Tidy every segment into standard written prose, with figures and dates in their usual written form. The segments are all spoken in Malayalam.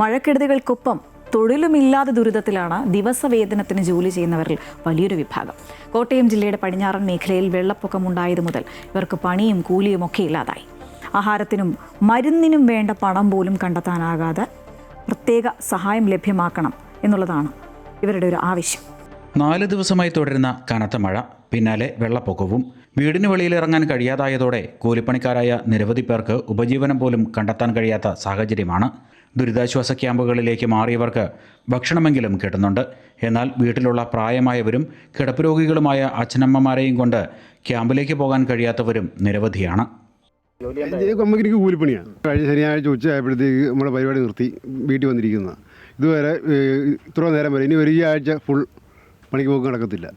മഴക്കെടുതികൾക്കൊപ്പം തൊഴിലുമില്ലാതെ ദുരിതത്തിലാണ് ദിവസവേതനത്തിന് ജോലി ചെയ്യുന്നവരിൽ വലിയൊരു വിഭാഗം. കോട്ടയം ജില്ലയുടെ പടിഞ്ഞാറൻ മേഖലയിൽ വെള്ളപ്പൊക്കമുണ്ടായതു മുതൽ ഇവർക്ക് പണിയും കൂലിയും ഒക്കെ ഇല്ലാതായി. ആഹാരത്തിനും മരുന്നിനും വേണ്ട പണം പോലും കണ്ടെത്താനാകാതെ പ്രത്യേക സഹായം ലഭ്യമാക്കണം എന്നുള്ളതാണ് ഇവരുടെ ഒരു ആവശ്യം. 4 ദിവസമായി തുടരുന്ന കനത്ത മഴ, പിന്നാലെ വെള്ളപ്പൊക്കവും വീടിന് വെളിയിലിറങ്ങാൻ കഴിയാതായതോടെ കൂലിപ്പണിക്കാരായ നിരവധി പേർക്ക് ഉപജീവനം പോലും കണ്ടെത്താൻ കഴിയാത്ത സാഹചര്യമാണ്. ദുരിതാശ്വാസ ക്യാമ്പുകളിലേക്ക് മാറിയവർക്ക് ഭക്ഷണമെങ്കിലും കിട്ടുന്നുണ്ട്. എന്നാൽ വീട്ടിലുള്ള പ്രായമായവരും കിടപ്പ് രോഗികളുമായ അച്ഛനമ്മമാരെയും കൊണ്ട് ക്യാമ്പിലേക്ക് പോകാൻ കഴിയാത്തവരും നിരവധിയാണ്. എനിക്ക് കൂലിപ്പണിയാണ്. കഴിഞ്ഞ ശനിയാഴ്ച ഉച്ചയായപ്പോഴത്തേക്ക് നമ്മുടെ പരിപാടി നിർത്തി വീട്ടിൽ വന്നിരിക്കുന്നത്. ഇതുവരെ ഇത്ര നേരം വരെ ഇനി ഒരു ആഴ്ച ഫുൾ പണിക്ക് പോക്ക് നടക്കത്തില്ല.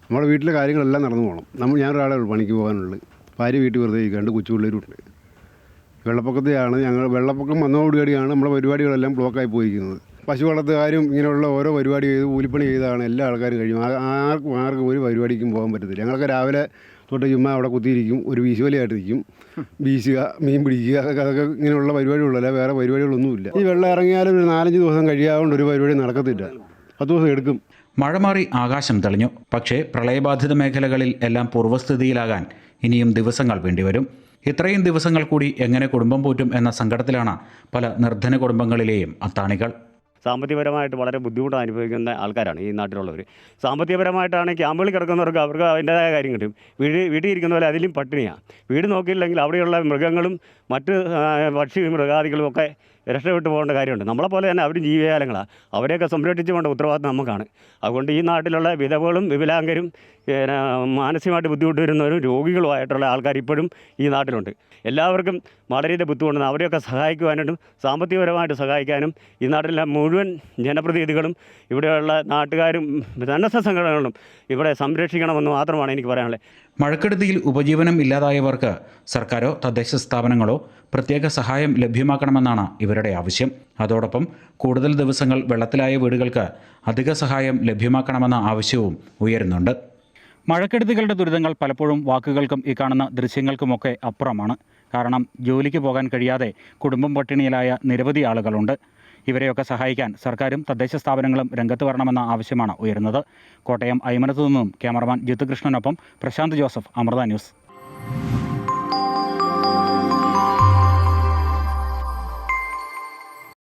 നമ്മുടെ വീട്ടിലെ കാര്യങ്ങളെല്ലാം നടന്നു പോകണം. ഞാനൊരാളേ ഉള്ളൂ പണിക്ക് പോകാനുള്ളത്. ഭാര്യ വീട്ടിൽ വെറുതെ ഇരിക്കാണ്ട് കൊച്ചുപിള്ളേരുണ്ട്. വെള്ളപ്പൊക്കത്തെയാണ് വെള്ളപ്പൊക്കം വന്നതോടുകൂടിയാണ് നമ്മുടെ പരിപാടികളെല്ലാം ബ്ലോക്കായി പോയിരിക്കുന്നത്. പശു വളർത്തുകാരും ഇങ്ങനെയുള്ള ഓരോ പരിപാടി ചെയ്ത് കൂലിപ്പണി ചെയ്താണ് എല്ലാ ആൾക്കാരും കഴിയും. ആർക്കും ഒരു പരിപാടിക്കും പോകാൻ പറ്റത്തില്ല. ഞങ്ങളൊക്കെ രാവിലെ തൊട്ട് ചുമ്മാ അവിടെ കുത്തിയിരിക്കും, ഒരു വീശുവലയായിട്ട് ഇരിക്കും, വീശുക, മീൻ പിടിക്കുക, അതൊക്കെ ഇങ്ങനെയുള്ള പരിപാടികളല്ല, വേറെ പരിപാടികളൊന്നുമില്ല. ഈ വെള്ളം ഇറങ്ങിയാലും ഒരു 4-5 ദിവസം കഴിയാതുകൊണ്ട് ഒരു പരിപാടി നടക്കത്തില്ല. 10 ദിവസം എടുക്കും. മഴ മാറി ആകാശം തെളിഞ്ഞു. പക്ഷേ പ്രളയബാധിത മേഖലകളിൽ എല്ലാം പൂർവ്വസ്ഥിതിയിലാകാൻ ഇനിയും ദിവസങ്ങൾ വേണ്ടിവരും. ഇത്രയും ദിവസങ്ങൾ കൂടി എങ്ങനെ കുടുംബം പോറ്റും എന്ന സങ്കടത്തിലാണ് പല നിർധന കുടുംബങ്ങളിലെയും അത്താണികൾ. സാമ്പത്തികപരമായിട്ട് വളരെ ബുദ്ധിമുട്ട് അനുഭവിക്കുന്ന ആൾക്കാരാണ് ഈ നാട്ടിലുള്ളവർ. സാമ്പത്തികപരമായിട്ടാണ് ക്യാമ്പുകളിൽ കിടക്കുന്നവർക്ക് അവർക്ക് അതിൻ്റേതായ കാര്യം കിട്ടും. വീട്ടിൽ ഇരിക്കുന്ന പോലെ അതിലും പട്ടിണിയാണ്. വീട് നോക്കിയില്ലെങ്കിൽ അവിടെയുള്ള മൃഗങ്ങളും മറ്റ് പക്ഷി മൃഗാദികളും ഒക്കെ രക്ഷപ്പെട്ടു പോകേണ്ട കാര്യമുണ്ട്. നമ്മളെപ്പോലെ തന്നെ അവരും ജീവജാലങ്ങളാണ്. അവരെയൊക്കെ സംരക്ഷിച്ചു കൊണ്ട് ഉത്തരവാദിത്വം നമുക്കാണ്. അതുകൊണ്ട് ഈ നാട്ടിലുള്ള വിധവകളും വികലാംഗരും മാനസികമായിട്ട് ബുദ്ധിമുട്ട് വരുന്നവരും രോഗികളുമായിട്ടുള്ള ആൾക്കാർ ഇപ്പോഴും ഈ നാട്ടിലുണ്ട്. എല്ലാവർക്കും വളരെയധികം ബുദ്ധിമുട്ടുണ്ട്. അവരെയൊക്കെ സഹായിക്കുവാനായിട്ടും സാമ്പത്തികപരമായിട്ട് സഹായിക്കാനും ഈ നാട്ടിലെ മുഴുവൻ ജനപ്രതിനിധികളും ഇവിടെയുള്ള നാട്ടുകാരും സന്നദ്ധ സംഘടനകളും ഇവിടെ സംരക്ഷിക്കണമെന്ന് മാത്രമാണ് എനിക്ക് പറയാനുള്ളത്. മഴക്കെടുതിയിൽ ഉപജീവനം ഇല്ലാതായവർക്ക് സർക്കാരോ തദ്ദേശ സ്ഥാപനങ്ങളോ പ്രത്യേക സഹായം ലഭ്യമാക്കണമെന്നാണ് ഇവരുടെ ആവശ്യം. അതോടൊപ്പം കൂടുതൽ ദിവസങ്ങൾ വെള്ളത്തിലായ വീടുകൾക്ക് അധിക സഹായം ലഭ്യമാക്കണമെന്ന ആവശ്യവും ഉയരുന്നുണ്ട്. മഴക്കെടുതികളുടെ ദുരിതങ്ങൾ പലപ്പോഴും വാക്കുകൾക്കും ഈ കാണുന്ന ദൃശ്യങ്ങൾക്കുമൊക്കെ അപ്പുറമാണ്. കാരണം ജോലിക്ക് പോകാൻ കഴിയാതെ കുടുംബം പട്ടിണിയിലായ നിരവധി ആളുകളുണ്ട്. ഇവരെയൊക്കെ സഹായിക്കാൻ സർക്കാരും തദ്ദേശ സ്ഥാപനങ്ങളും രംഗത്ത് വരണമെന്ന ആവശ്യമാണ് ഉയരുന്നത്. കോട്ടയം ഐമനത്തു നിന്നും ക്യാമറമാൻ ജിത്തു കൃഷ്ണനൊപ്പം പ്രശാന്ത് ജോസഫ്, അമൃത ന്യൂസ്.